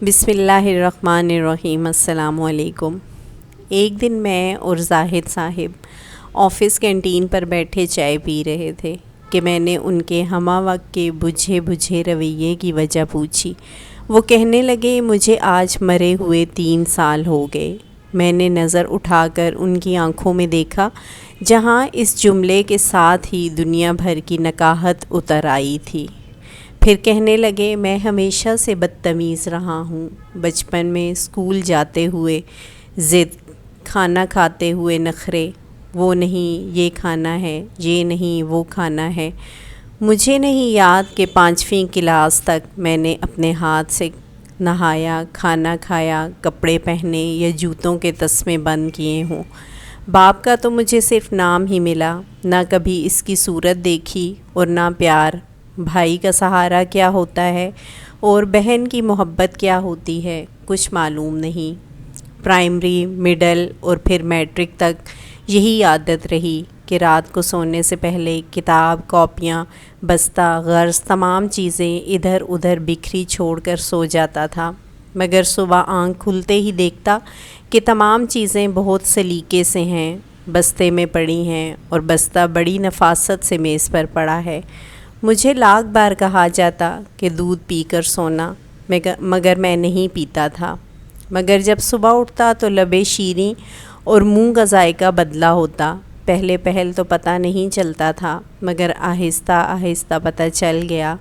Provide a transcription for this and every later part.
بسم اللہ الرحمن الرحیم۔ السلام علیکم۔ ایک دن میں اور زاہد صاحب آفس کینٹین پر بیٹھے چائے پی رہے تھے کہ میں نے ان کے ہمہ وقت کے بجھے رویے کی وجہ پوچھی۔ وہ کہنے لگے مجھے آج مرے ہوئے 3 سال ہو گئے۔ میں نے نظر اٹھا کر ان کی آنکھوں میں دیکھا جہاں اس جملے کے ساتھ ہی دنیا بھر کی نکاہت اتر آئی تھی۔ پھر کہنے لگے میں ہمیشہ سے بدتمیز رہا ہوں، بچپن میں اسکول جاتے ہوئے ضد، کھانا کھاتے ہوئے نخرے، وہ نہیں یہ کھانا ہے، یہ نہیں وہ کھانا ہے۔ مجھے نہیں یاد کہ 5ویں کلاس تک میں نے اپنے ہاتھ سے نہایا، کھانا کھایا، کپڑے پہنے یا جوتوں کے تسمے بند کیے ہوں۔ باپ کا تو مجھے صرف نام ہی ملا، نہ کبھی اس کی صورت دیکھی اور نہ پیار۔ بھائی کا سہارا کیا ہوتا ہے اور بہن کی محبت کیا ہوتی ہے کچھ معلوم نہیں۔ پرائمری، مڈل اور پھر میٹرک تک یہی عادت رہی کہ رات کو سونے سے پہلے کتاب، کاپیاں، بستہ، غرض تمام چیزیں ادھر ادھر بکھری چھوڑ کر سو جاتا تھا، مگر صبح آنکھ کھلتے ہی دیکھتا کہ تمام چیزیں بہت سلیقے سے ہیں، بستے میں پڑی ہیں اور بستہ بڑی نفاست سے میز پر پڑا ہے۔ مجھے لاکھ بار کہا جاتا کہ دودھ پی کر سونا، مگر میں نہیں پیتا تھا۔ مگر جب صبح اٹھتا تو لبیں شیریں اور منہ کا ذائقہ بدلا ہوتا۔ پہل تو پتہ نہیں چلتا تھا، مگر آہستہ آہستہ پتہ چل گیا۔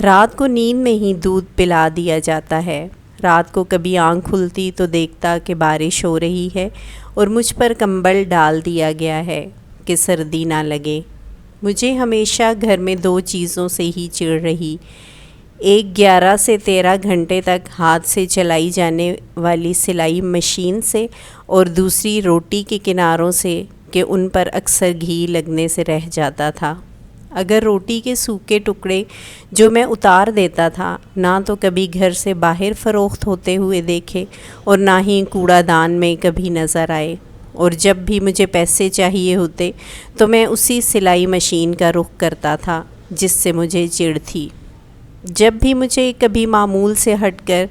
رات کو نیند میں ہی دودھ پلا دیا جاتا ہے۔ رات کو کبھی آنکھ کھلتی تو دیکھتا کہ بارش ہو رہی ہے اور مجھ پر کمبل ڈال دیا گیا ہے کہ سردی نہ لگے۔ مجھے ہمیشہ گھر میں 2 چیزوں سے ہی چڑ رہی، ایک 11 سے 13 گھنٹے تک ہاتھ سے چلائی جانے والی سلائی مشین سے، اور دوسری روٹی کے کناروں سے کہ ان پر اکثر گھی لگنے سے رہ جاتا تھا۔ اگر روٹی کے سوکھے ٹکڑے جو میں اتار دیتا تھا نہ تو کبھی گھر سے باہر فروخت ہوتے ہوئے دیکھے اور نہ ہی کوڑا دان میں کبھی نظر آئے، اور جب بھی مجھے پیسے چاہیے ہوتے تو میں اسی سلائی مشین کا رخ کرتا تھا جس سے مجھے چڑ تھی۔ جب بھی مجھے کبھی معمول سے ہٹ کر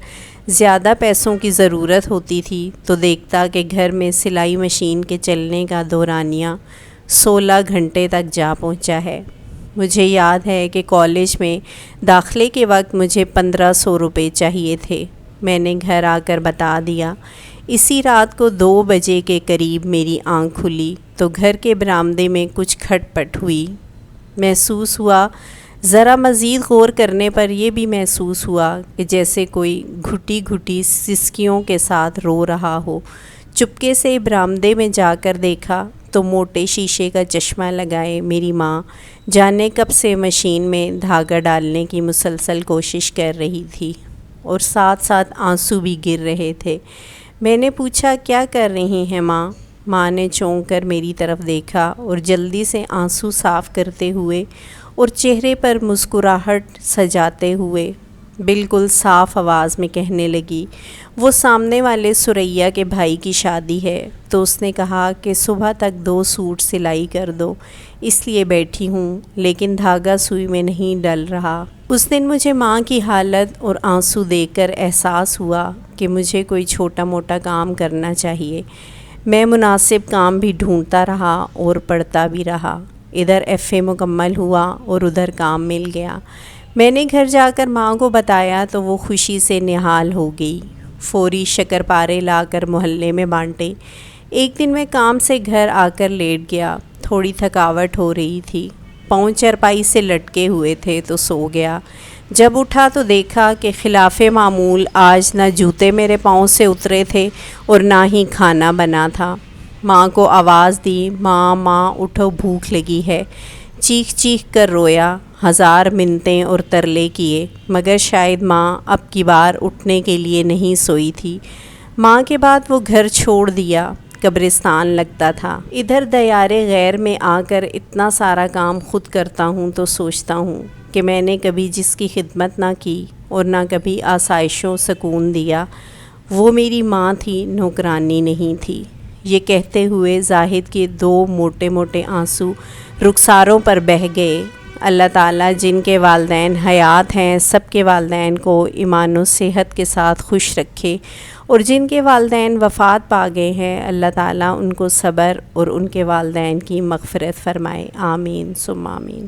زیادہ پیسوں کی ضرورت ہوتی تھی تو دیکھتا کہ گھر میں سلائی مشین کے چلنے کا دورانیہ 16 گھنٹے تک جا پہنچا ہے۔ مجھے یاد ہے کہ کالج میں داخلے کے وقت مجھے 1500 روپے چاہیے تھے۔ میں نے گھر آ کر بتا دیا۔ اسی رات کو 2 بجے کے قریب میری آنکھ کھلی تو گھر کے برآمدے میں کچھ کھٹ پٹ ہوئی۔ محسوس ہوا، ذرا مزید غور کرنے پر یہ بھی محسوس ہوا کہ جیسے کوئی گھٹی گھٹی سسکیوں کے ساتھ رو رہا ہو۔ چپکے سے برآمدے میں جا کر دیکھا تو موٹے شیشے کا چشمہ لگائے میری ماں جانے کب سے مشین میں دھاگا ڈالنے کی مسلسل کوشش کر رہی تھی، اور ساتھ ساتھ آنسو بھی گر رہے تھے۔ میں نے پوچھا کیا کر رہی ہیں ماں؟ ماں نے چونک کر میری طرف دیکھا اور جلدی سے آنسو صاف کرتے ہوئے اور چہرے پر مسکراہٹ سجاتے ہوئے بالکل صاف آواز میں کہنے لگی، وہ سامنے والے سریا کے بھائی کی شادی ہے تو اس نے کہا کہ صبح تک 2 سوٹ سلائی کر دو، اس لیے بیٹھی ہوں، لیکن دھاگا سوئی میں نہیں ڈل رہا۔ اس دن مجھے ماں کی حالت اور آنسو دیکھ کر احساس ہوا کہ مجھے کوئی چھوٹا موٹا کام کرنا چاہیے۔ میں مناسب کام بھی ڈھونڈتا رہا اور پڑھتا بھی رہا۔ ادھر FA مکمل ہوا اور ادھر کام مل گیا۔ میں نے گھر جا کر ماں کو بتایا تو وہ خوشی سے نہال ہو گئی۔ فوری شکر پارے لا کر محلے میں بانٹے۔ ایک دن میں کام سے گھر آ کر لیٹ گیا، تھوڑی تھکاوٹ ہو رہی تھی، پاؤں چرپائی سے لٹکے ہوئے تھے تو سو گیا۔ جب اٹھا تو دیکھا کہ خلاف معمول آج نہ جوتے میرے پاؤں سے اترے تھے اور نہ ہی کھانا بنا تھا۔ ماں کو آواز دی، ماں ماں اٹھو بھوک لگی ہے۔ چیخ چیخ کر رویا، 1000 منتیں اور ترلے کیے، مگر شاید ماں اب کی بار اٹھنے کے لیے نہیں سوئی تھی۔ ماں کے بعد وہ گھر چھوڑ دیا، قبرستان لگتا تھا۔ ادھر دیارے غیر میں آ کر اتنا سارا کام خود کرتا ہوں تو سوچتا ہوں کہ میں نے کبھی جس کی خدمت نہ کی اور نہ کبھی آسائش و سکون دیا، وہ میری ماں تھی، نوکرانی نہیں تھی۔ یہ کہتے ہوئے زاہد کے 2 موٹے موٹے آنسو رخساروں پر بہہ گئے۔ اللہ تعالیٰ جن کے والدین حیات ہیں سب کے والدین کو ایمان و صحت کے ساتھ خوش رکھے، اور جن کے والدین وفات پا گئے ہیں اللہ تعالیٰ ان کو صبر اور ان کے والدین کی مغفرت فرمائے، آمین ثم آمین۔